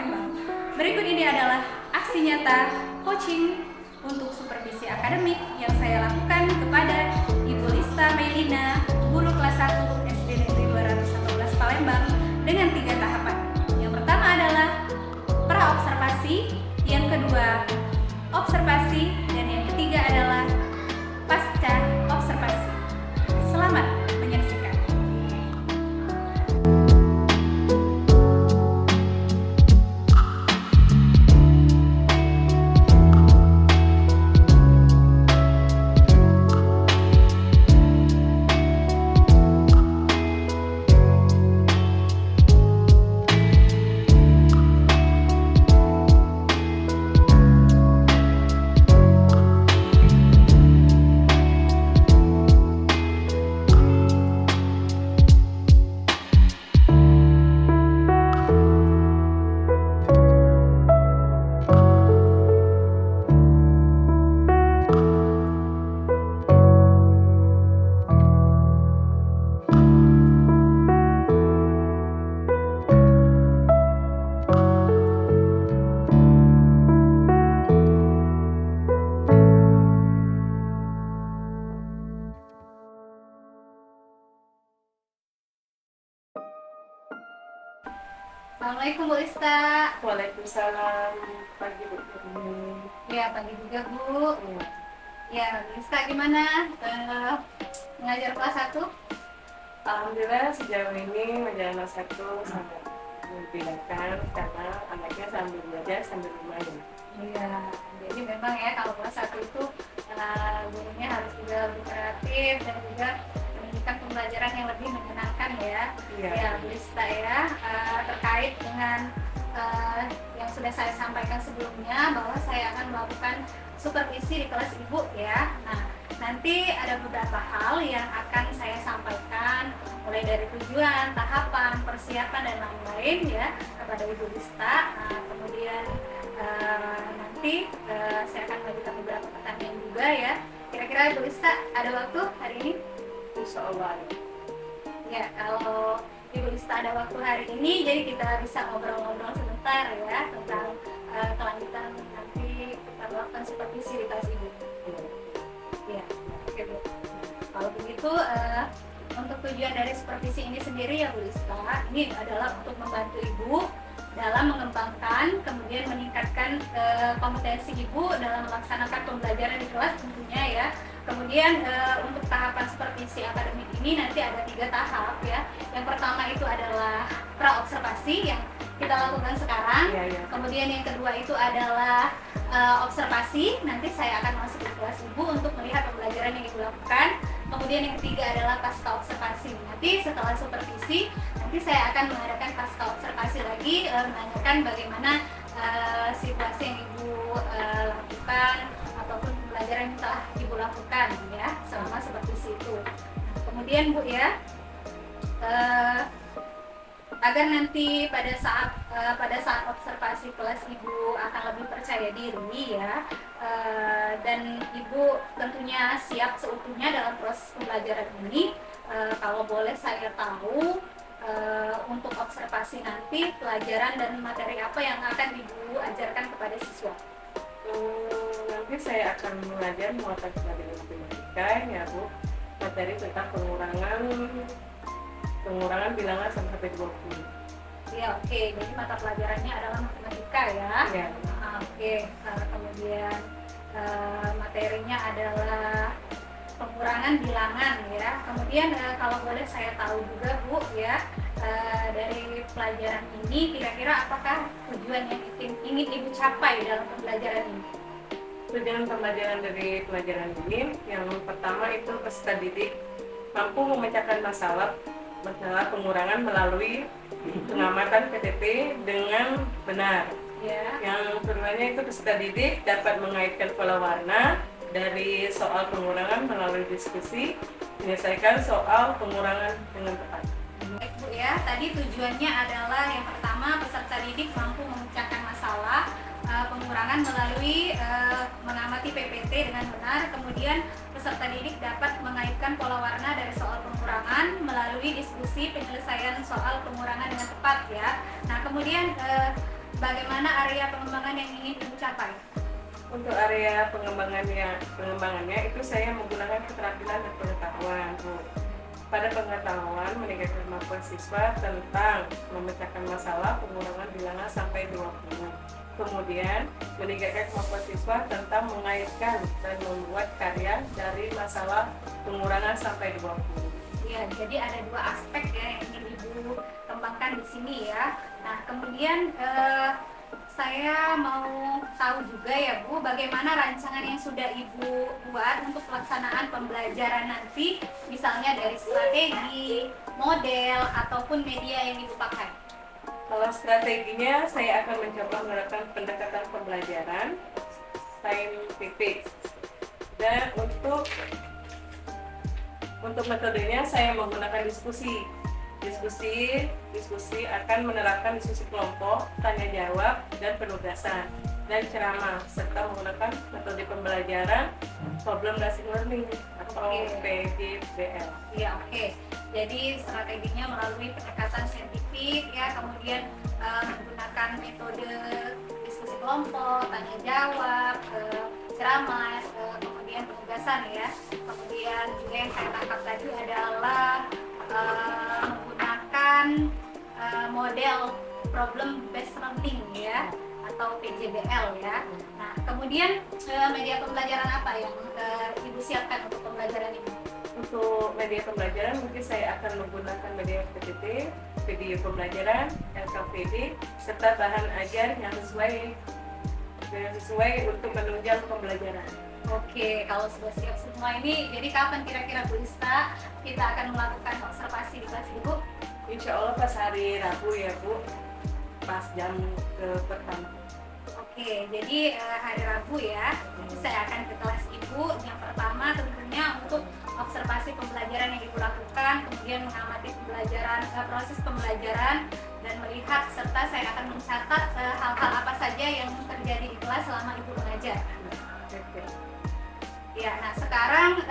Palembang. Berikut ini adalah aksi nyata coaching untuk supervisi akademik yang saya lakukan kepada Ibu Lista Melina, guru kelas 1 SD Negeri 218 Palembang dengan 3 tahapan. Yang pertama adalah pra-observasi, yang kedua observasi, dan yang ketiga adalah pasca observasi. Selamat menyaksikan. Assalamualaikum Bu Lista. Waalaikumsalam. Pagi Bu. Ya, pagi juga Bu. Ya, Bu Lista gimana mengajar kelas 1? Alhamdulillah sejauh ini menjalani satu sangat membedakan karena anaknya sambil belajar sambil bermain. Iya, jadi memang ya kalau kelas 1 itu gurunya harus juga lebih kreatif dan juga memberikan pembelajaran yang lebih menyenangkan ya. Iya. Ya, Bu Lista ya, terkait dengan yang sudah saya sampaikan sebelumnya bahwa saya akan melakukan supervisi di kelas Ibu ya. Nah, nanti ada beberapa hal yang akan saya sampaikan mulai dari tujuan, tahapan, persiapan dan lain-lain ya kepada Ibu Lista. Kemudian nanti saya akan mengajukan beberapa pertanyaan juga ya. Kira-kira Ibu Lista ada waktu hari ini? Insya Allah. Ya, kalau Ibu Lista ada waktu hari ini, jadi kita bisa ngobrol-ngobrol sebentar ya tentang kelanjutan nanti kita melakukan supervisi di kelas Ibu. Ya, oke Bu. Kalau begitu, untuk tujuan dari supervisi ini sendiri ya Bu Lista, ini adalah untuk membantu Ibu dalam mengembangkan, kemudian meningkatkan kompetensi Ibu dalam melaksanakan pembelajaran di kelas tentunya ya. Kemudian untuk tahapan supervisi akademik ini nanti ada 3 tahap ya. Yang pertama itu adalah pra-observasi yang kita lakukan sekarang. Iya. Kemudian yang kedua itu adalah observasi. Nanti saya akan masuk ke kelas Ibu untuk melihat pembelajaran yang Ibu lakukan. Kemudian yang ketiga adalah pasca observasi. Nanti setelah supervisi, nanti saya akan mengadakan pasca observasi lagi, menanyakan bagaimana situasi yang Ibu lakukan ataupun pembelajaran yang telah Ibu lakukan ya selama supervisi itu. Nah, kemudian Bu ya, agar nanti pada saat observasi kelas Ibu akan lebih percaya diri ya, dan Ibu tentunya siap seutuhnya dalam proses pembelajaran ini. Kalau boleh saya tahu, untuk observasi nanti pelajaran dan materi apa yang akan Ibu ajarkan kepada siswa? Nanti saya akan mengajar muatan pelajaran matematika ya Bu, materi tentang pengurangan bilangan sampai 20. Ya, oke. Jadi mata pelajarannya adalah matematika ya. Ya. Oke. Kemudian materinya adalah pengurangan bilangan ya. Kemudian kalau boleh saya tahu juga Bu ya, dari pelajaran ini kira-kira apakah tujuan yang ingin Ibu capai dalam pembelajaran ini? Tujuan pembelajaran dari pelajaran ini yang pertama itu peserta didik mampu memecahkan masalah pengurangan melalui pengamatan PTT dengan benar. Ya. Yang keduanya itu peserta didik dapat mengaitkan pola warna dari soal pengurangan melalui diskusi, menyelesaikan soal pengurangan dengan tepat. Baik Bu ya, tadi tujuannya adalah yang pertama peserta didik mampu memecahkan masalah pengurangan melalui mengamati PPT dengan benar. Kemudian peserta didik dapat mengaitkan pola warna dari soal pengurangan melalui diskusi penyelesaian soal pengurangan dengan tepat ya. Nah kemudian bagaimana area pengembangan yang ingin Ibu capai? Untuk area pengembangannya itu saya menggunakan keterampilan dan pengetahuan, Bu. Pada pengetahuan meningkatkan kemampuan siswa tentang memecahkan masalah pengurangan bilangan sampai 20. Kemudian meningkatkan kemampuan siswa tentang mengaitkan dan membuat karya dari masalah pengurangan sampai 20. Ya, jadi ada dua aspek ya yang ingin Ibu kembangkan di sini ya. Nah, kemudian saya mau tahu juga ya Bu, bagaimana rancangan yang sudah Ibu buat untuk pelaksanaan pembelajaran nanti, misalnya dari strategi, model, ataupun media yang Ibu pakai. Kalau strateginya, saya akan mencoba menerapkan pendekatan pembelajaran saintifik. Dan untuk metodenya, saya menggunakan diskusi akan menerapkan diskusi kelompok, tanya jawab, dan penugasan, dan ceramah, serta menggunakan metode pembelajaran problem based learning atau PBBL. Ya, oke. Jadi strateginya melalui pendekatan saintifik ya, kemudian menggunakan metode diskusi kelompok, tanya jawab, ceramah, kemudian penugasan ya. Kemudian juga yang saya tangkap tadi adalah menggunakan model problem based learning ya, atau PJBL ya. Nah, kemudian media pembelajaran apa yang Ibu siapkan untuk pembelajaran ini? Untuk media pembelajaran mungkin saya akan menggunakan media PPT, video pembelajaran, LKPD, serta bahan ajar yang sesuai untuk menunjang pembelajaran. Oke, kalau sudah siap semua ini, jadi kapan kira-kira Bu Ista kita akan melakukan observasi di kelas Ibu? Insya Allah pas hari Rabu ya Bu, pas jam pertama. Oke, jadi hari Rabu ya, saya akan ke kelas Ibu. Yang pertama tentunya untuk observasi pembelajaran yang Ibu lakukan, kemudian mengamati proses pembelajaran, dan melihat serta saya akan mencatat hal-hal apa saja yang terjadi di kelas selama Ibu mengajar. Ya, nah sekarang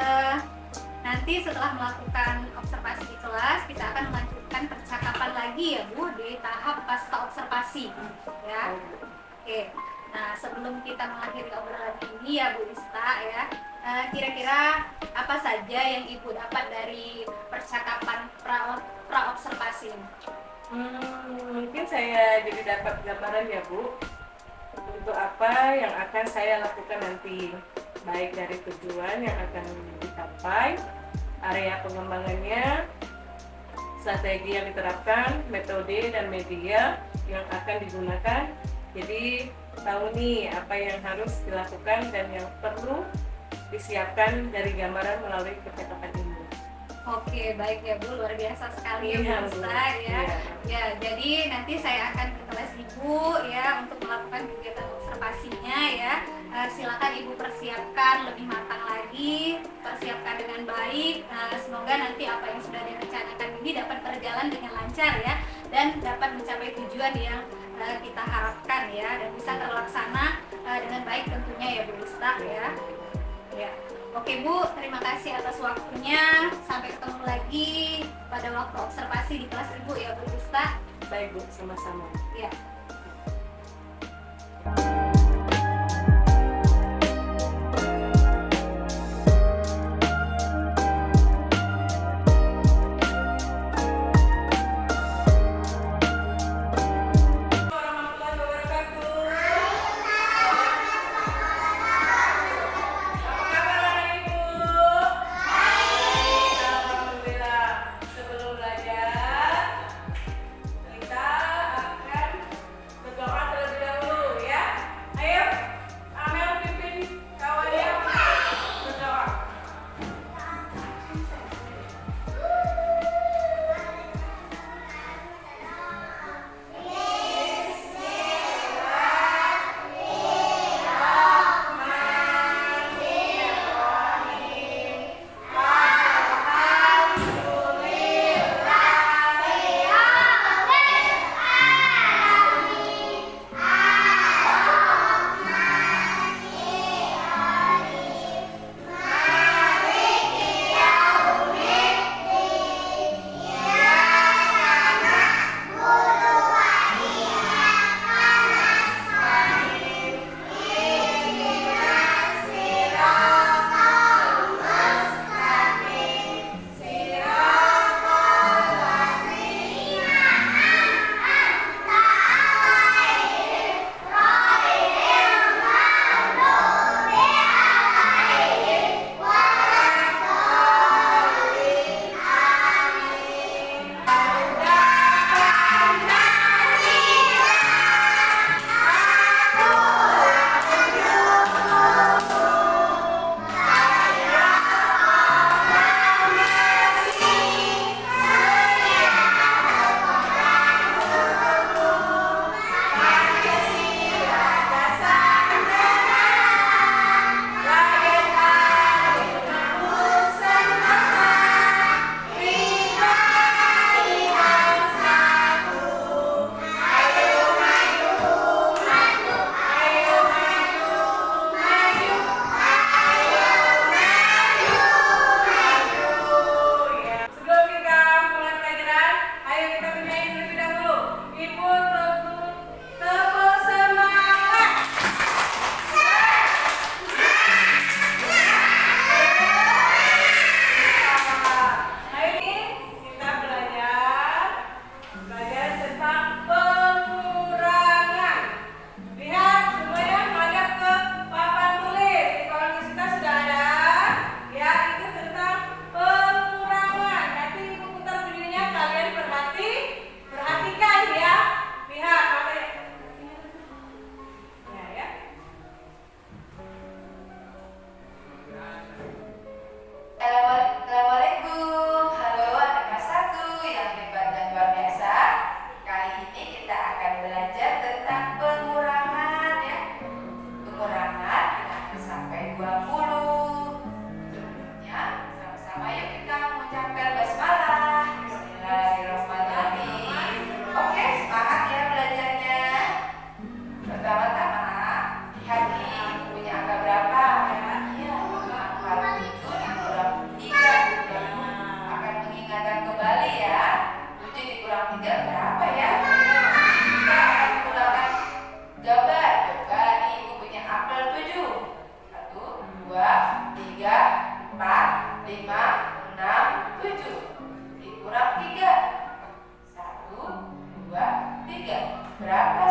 nanti setelah melakukan observasi di kelas, kita akan melanjutkan percakapan lagi ya Bu di tahap pasca observasi ya. Oke, nah sebelum kita mengakhiri obrolan ini ya Bu Ista ya, kira-kira apa saja yang Ibu dapat dari percakapan pra-observasi? Mungkin saya jadi dapat gambaran ya Bu, untuk apa yang akan saya lakukan nanti, baik dari tujuan yang akan dicapai, area pengembangannya, strategi yang diterapkan, metode dan media yang akan digunakan. Jadi tahu nih apa yang harus dilakukan dan yang perlu disiapkan dari gambaran melalui percakapan ini. Oke, baik ya Bu, luar biasa sekali ya Bu Ista ya. Ya, jadi nanti saya akan ke kelas Ibu ya untuk melakukan kegiatan observasinya ya. Silakan Ibu persiapkan lebih matang lagi, persiapkan dengan baik. Semoga nanti apa yang sudah direncanakan ini dapat berjalan dengan lancar ya, dan dapat mencapai tujuan yang kita harapkan ya, dan bisa terlaksana dengan baik tentunya ya Bu Ista ya. Ya. Oke Bu, terima kasih atas waktunya. Sampai ketemu lagi pada waktu observasi di kelas Ibu ya Bu Ista. Baik Bu, sama-sama. Ya.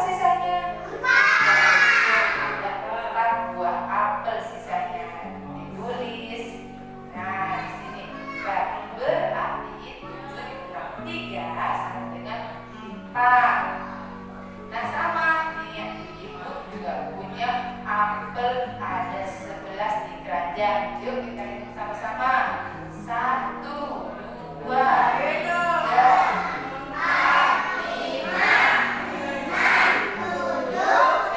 sisanya? Ada 4 buah apel sisanya. Ditulis. Nah, di sini Bang berarti 7 dikurang 3 sama dengan 4. Nah, sama nih, Ibu juga punya apel ada 11 di keranjang. Yuk kita hitung sama-sama. 1, 2, 3, 4, 5, 6, 7,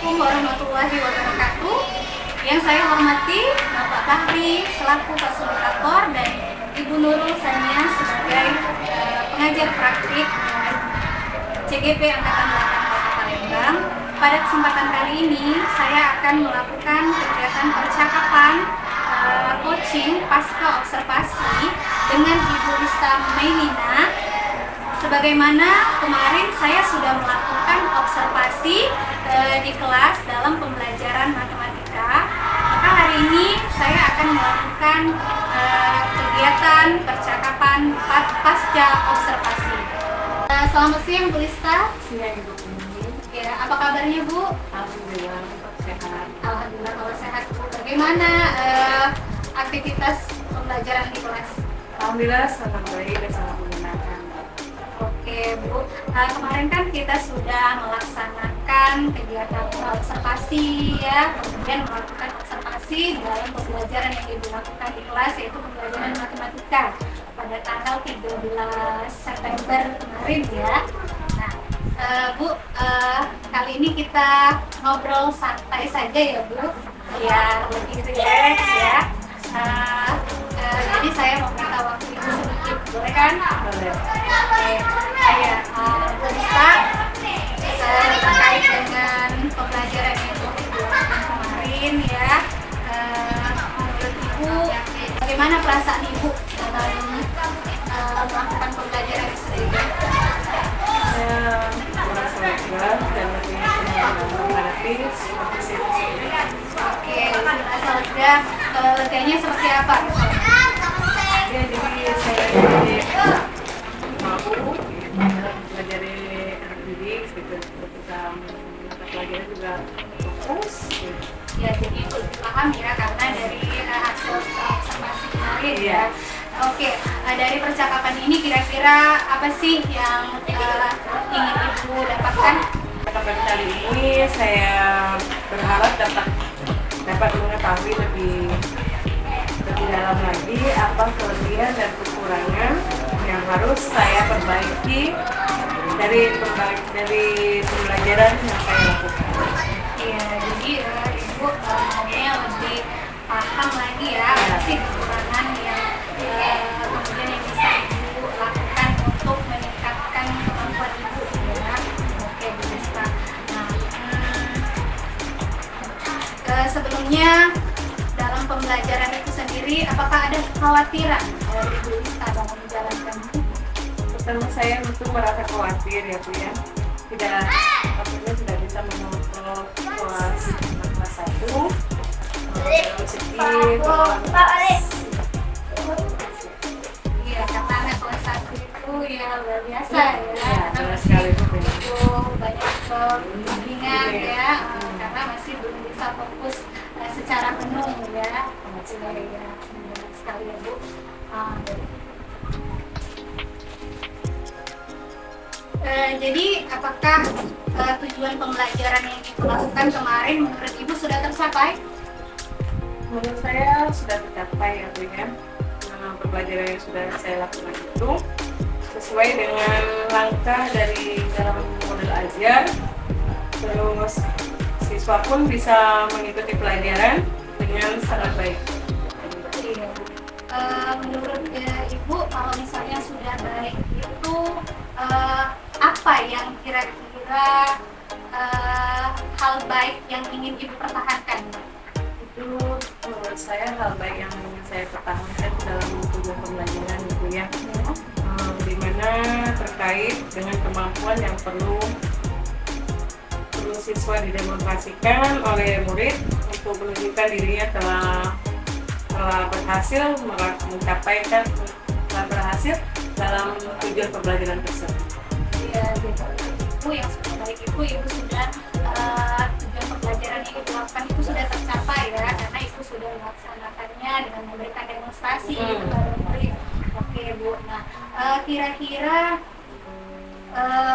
Assalamualaikum warahmatullahi wabarakatuh. Yang saya hormati Bapak Bahri selaku fasilitator dan Ibu Nurul Sania sebagai pengajar praktik CGP Angkatan 8 Kota Palembang. Pada kesempatan kali ini saya akan melakukan kegiatan percakapan coaching pasca observasi dengan Ibu Rista Mailina. Sebagaimana kemarin saya sudah melakukan observasi di kelas dalam pembelajaran matematika, maka hari ini saya akan melakukan kegiatan percakapan pasca observasi. Selamat siang Bu Rista. Siang Ibu. Ya, apa kabarnya Bu? Alhamdulillah sehat. Alhamdulillah kalau sehat Bu. Bagaimana aktivitas pembelajaran di kelas? Alhamdulillah sangat baik dan sangat menyenangkan. Oke Bu, kemarin kan kita sudah melaksanakan kegiatan observasi ya, kemudian melakukan observasi dalam pembelajaran yang Ibu lakukan di kelas, yaitu pembelajaran matematika pada tanggal 13 September kemarin ya. Nah Bu, kali ini kita ngobrol santai saja ya Bu, biar lebih rileks ya. Jadi saya mau minta waktu Ibu sedikit, boleh kan? Boleh. Oke, saya Bu Rista, terkait dengan pembelajaran yang Ibu lakukan kemarin ya. Menurut Ibu, bagaimana perasaan Ibu dalam melakukan pembelajaran yang sudah Ibu lakukan? Saya merasa lega dan lebih mengerti seperti saya sendiri. Oke, merasa lega. Leganya seperti apa? Ya, jadi saya jadi mampu mempelajari anak didik ketika mata pelajaran juga fokus. Ya, jadi Ibu lebih paham ya karena dari hasil observasi kemarin ya. Oke, dari percakapan ini kira-kira apa sih yang ingin Ibu dapatkan? Percakapan kali ini saya berharap dapat mengetahui lebih dalam lagi apa kelebihan dan kekurangan yang harus saya perbaiki dari pembelajaran yang saya lakukan. Iya, jadi Ibu maunya lebih paham lagi ya apa sih kekurangan yang kemudian yang bisa Ibu lakukan untuk meningkatkan kemampuan Ibu ya. Oke, Bu Rista. Nah, sebelumnya dalam pembelajaran itu sendiri, apakah ada kekhawatiran dari Bu Rista dalam menjalankan? Pertama saya tentu merasa khawatir ya Bu ya. Maksudnya tidak bisa mengontrol kelas 1 positif. Iya, karena anak kelas 1 itu ya luar biasa ya. Benar sekali Bu. Banyak bimbingan ya, karena masih belum bisa fokus secara penuh ya. Ya, benar sekali ya Bu. Jadi apakah tujuan pembelajaran yang Ibu lakukan kemarin menurut Ibu sudah tercapai? Menurut saya sudah tercapai ya Bu ya. Pembelajaran yang sudah saya lakukan itu sesuai dengan langkah dari dalam model ajar. Terus siswa pun bisa mengikuti pelajaran dengan sangat baik. Iya. Menurut Ibu, kalau misalnya sudah baik itu apa yang kira-kira hal baik yang ingin Ibu pertahankan? Itu menurut saya hal baik yang ingin saya pertahankan dalam tujuan pembelajaran itu ya. Dimana terkait dengan kemampuan yang perlu siswa didemonstrasikan oleh murid untuk menunjukkan dirinya telah berhasil berhasil dalam tujuan pembelajaran tersebut. Ya, gitu. Ibu yang sudah baik Ibu sudah tujuan pembelajaran yang Ibu lakukan itu sudah tercapai ya, karena Ibu sudah melaksanakannya dengan memberikan demonstrasi kepada murid. Oke Bu, nah kira-kira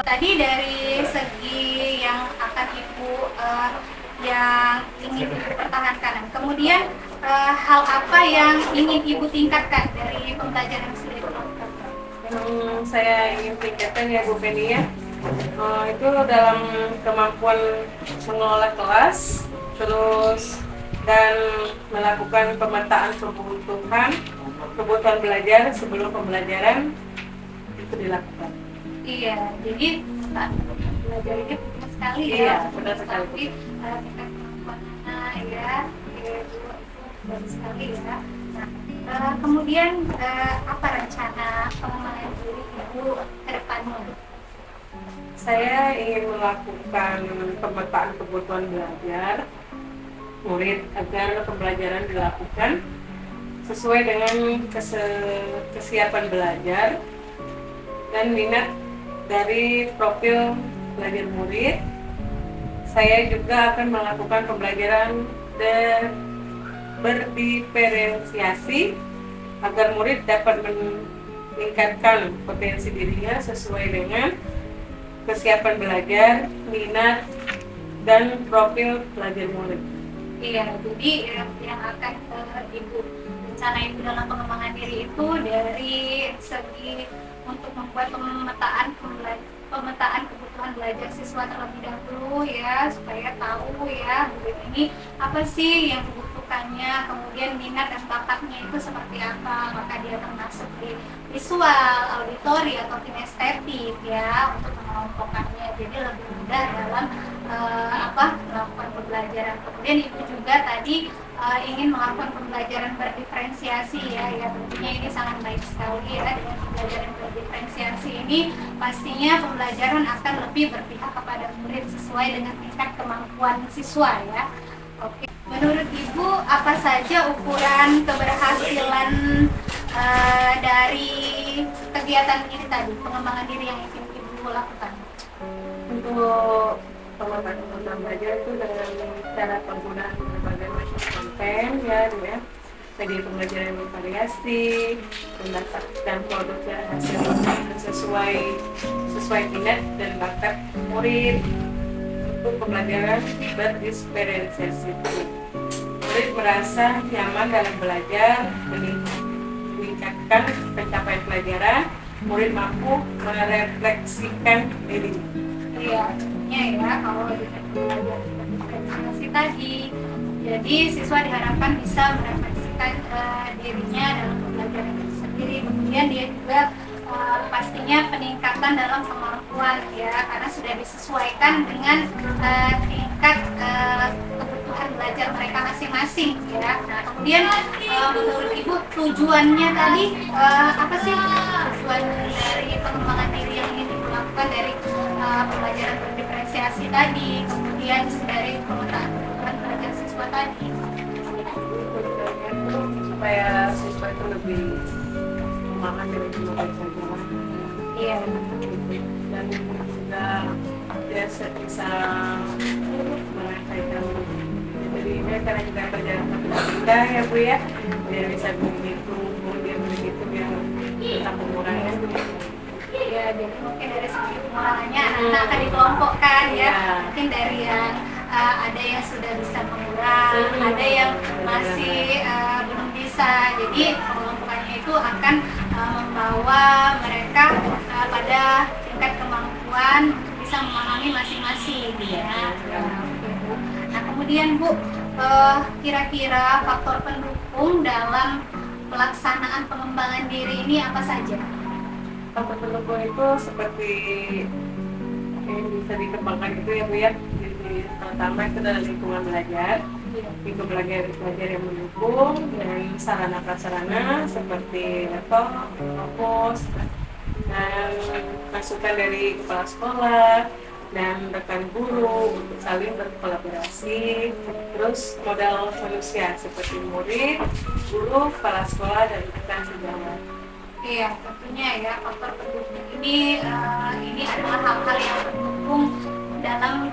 tadi dari segi yang akan Ibu yang ingin Ibu pertahankan, kemudian hal apa yang ingin Ibu tingkatkan dari pembelajaran yang sudah Ibu lakukan? Saya ingin tingkatkan ya Bu Penny ya, Itu dalam kemampuan mengelola kelas, terus dan melakukan pemetaan kebutuhan belajar sebelum pembelajaran itu dilakukan. Iya, jadi pemetaan kebutuhan belajar ini penting sekali Iya, ya. benar sekali. Tapi tingkat kemampuan anak ya, itu bagus sekali ya. Nah, kemudian apa rencana pengembangan diri Ibu ke depannya? Saya ingin melakukan pemetaan kebutuhan belajar murid agar pembelajaran dilakukan sesuai dengan kesiapan belajar dan minat dari profil belajar murid. Saya juga akan melakukan pembelajaran berdiferensiasi agar murid dapat meningkatkan potensi dirinya sesuai dengan kesiapan belajar, minat, dan profil belajar murid. Iya, jadi yang akan Ibu rencana Ibu dalam pengembangan diri itu dari segi untuk membuat pemetaan kebutuhan belajar siswa terlebih dahulu ya, supaya tahu ya murid ini apa sih yang dibutuhkannya, kemudian minat dan bakatnya itu seperti apa, maka dia termasuk di visual, auditori atau kinestetik ya untuk mengelompokkannya, jadi lebih mudah dalam melakukan pembelajaran. Kemudian Ibu juga tadi ingin melakukan pembelajaran berdiferensiasi ya tentunya ini sangat baik sekali ya. Dengan pembelajaran berdiferensiasi ini pastinya pembelajaran akan lebih berpihak kepada murid sesuai dengan tingkat kemampuan siswa ya. Oke, menurut Ibu apa saja ukuran keberhasilan dari kegiatan ini tadi, pengembangan diri yang ingin Ibu lakukan? Untuk pemetaan belajar itu dengan cara penggunaan berbagai macam konten ya, media pembelajaran yang bervariasi, mendapatkan produk dan hasil sesuai minat dan bakat murid. Untuk pembelajaran berdiferensiasi, murid merasa nyaman dalam belajar, meningkatkan pencapaian pelajaran, murid mampu merefleksikan diri. Iya, tentunya ya kalau dengan pembelajaran berdiferensiasi tadi, jadi siswa diharapkan bisa merefleksikan dirinya dalam pembelajaran itu sendiri. Kemudian dia juga pastinya peningkatan dalam kemampuan ya, karena sudah disesuaikan dengan tingkat kebutuhan belajar mereka masing-masing ya. Nah kemudian menurut Ibu tujuannya tadi apa sih tujuan dari pengembangan diri yang ingin dilakukan dari pembelajaran berdiferensiasi tadi, kemudian dari pemetaan kebutuhan belajar siswa tadi? Tujuannya itu supaya siswa itu lebih memahami dari pelajaran. Iya. Dan juga dia bisa menyampaikan dirinya karena juga pelajaran pindah ya Bu ya, dia bisa menghitung yang tentang pengurangan. Ya, jadi mungkin dari segi pengurangannya anak-anak akan dikelompokkan ya. Mungkin dari yang ada yang sudah bisa mengurang, ada yang masih belum bisa. Jadi pengelompokannya itu akan membawa mereka pada tingkat kemampuan bisa memahami masing-masing ya. Nah kemudian Bu, kira-kira faktor pendukung dalam pelaksanaan pengembangan diri ini apa saja? Faktor pendukung itu seperti yang bisa dikembangkan itu ya Bu ya. Jadi pertama itu adalah lingkungan belajar, belajar yang mendukung, dan sarana prasarana seperti laptop, kampus, dan masukan dari kepala sekolah dan rekan guru untuk saling berkolaborasi. Terus modal manusia seperti murid, guru, kepala sekolah, dan rekan sejawat. Iya, tentunya ya faktor pendukung ini adalah hal-hal yang mendukung dalam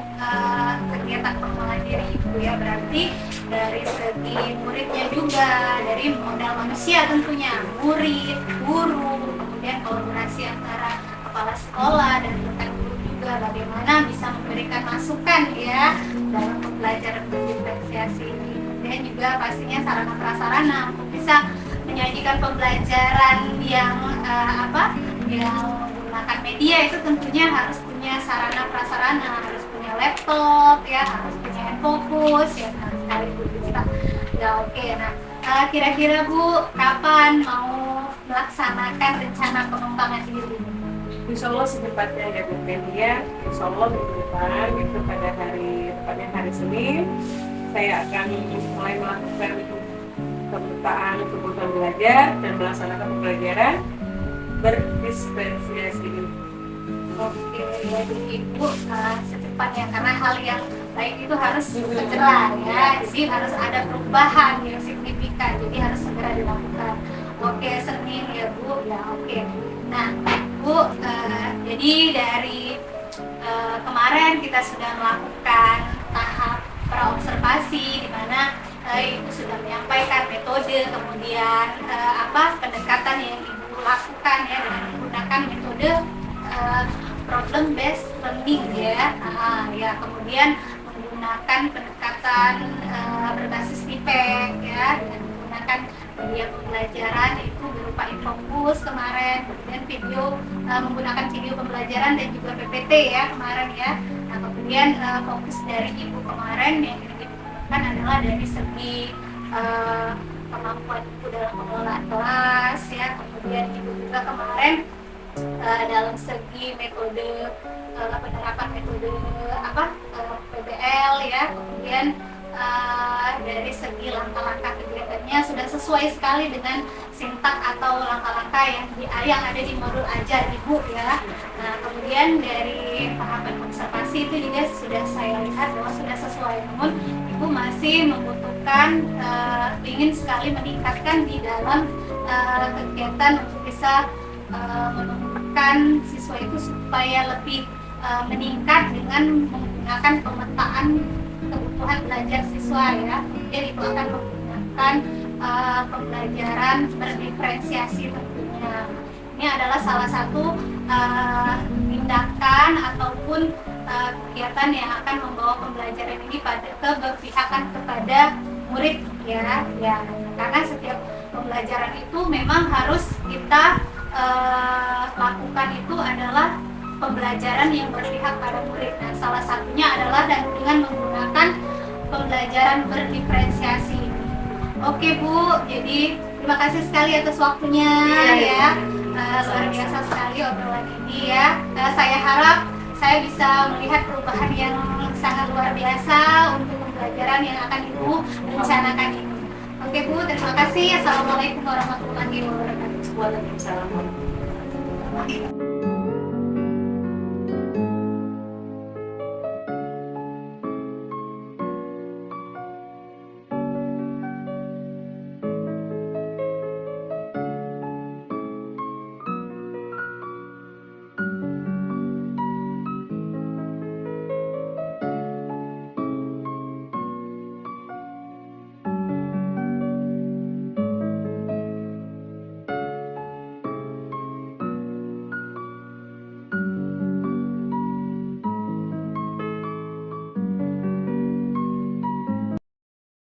kegiatan pengembangan diri Ibu ya. Berarti dari segi muridnya juga, dari modal manusia tentunya, murid, guru, kemudian kolaborasi antara kepala sekolah dan rekan guru juga, bagaimana bisa memberikan masukan ya dalam pembelajaran berdiferensiasi ini. Kemudian juga pastinya sarana prasarana untuk bisa menyajikan pembelajaran yang yang menggunakan media itu tentunya harus punya punya sarana prasarana, harus punya laptop ya, harus punya hand focus ya, benar sekali Bu Krista. Ya oke, nah kira-kira Bu kapan mau melaksanakan rencana pengembangan diri? Insya Allah secepatnya ya Bu Melia. Insya Allah minggu depan itu pada tepatnya hari Senin, saya akan mulai melakukan pemetaan kebutuhan belajar dan melaksanakan pembelajaran berdiferensiasi ini. Oke, jadi Ibu secepatnya, karena hal yang baik itu harus segera ya, jadi harus ada perubahan yang signifikan, jadi harus segera dilakukan. Oke, Senin ya Bu, ya oke. Nah Bu, jadi dari kemarin kita sudah melakukan tahap praobservasi di mana Ibu sudah menyampaikan metode, kemudian pendekatan yang Ibu lakukan ya dengan menggunakan metode problem based learning ya. Ya kemudian menggunakan pendekatan berbasis IPEC ya, dengan menggunakan media pembelajaran itu berupa infocus kemarin, kemudian video menggunakan video pembelajaran dan juga PPT ya kemarin ya. Nah kemudian fokus dari Ibu kemarin yang dilakukan adalah dari segi kemampuan Ibu dalam mengelola kelas ya, kemudian Ibu juga kemarin dalam segi metode penerapan metode PBL ya, kemudian dari segi langkah-langkah kegiatannya sudah sesuai sekali dengan sintak atau langkah-langkah yang ada di modul ajar Ibu ya. Nah kemudian dari tahapan observasi itu juga sudah saya lihat bahwa sudah sesuai, namun Ibu masih membutuhkan ingin sekali meningkatkan di dalam kegiatan untuk bisa menumbuhkan siswa itu supaya lebih meningkat dengan menggunakan pemetaan kebutuhan belajar siswa ya. Kemudian itu akan menggunakan pembelajaran berdiferensiasi tentunya. Ini adalah salah satu tindakan ataupun kegiatan yang akan membawa pembelajaran ini pada keberpihakan kepada murid ya. Karena setiap pembelajaran itu memang harus kita lakukan itu adalah pembelajaran yang berpihak pada murid. Nah, salah satunya adalah dengan menggunakan pembelajaran berdiferensiasi. Oke Bu, jadi terima kasih sekali atas waktunya ya. Luar biasa sekali obrolan ini ya. Saya harap saya bisa melihat perubahan yang sangat luar biasa untuk pembelajaran yang akan Ibu rencanakan ini. Oke Bu, terima kasih. Assalamualaikum warahmatullahi wabarakatuh. Waalaikumsalam.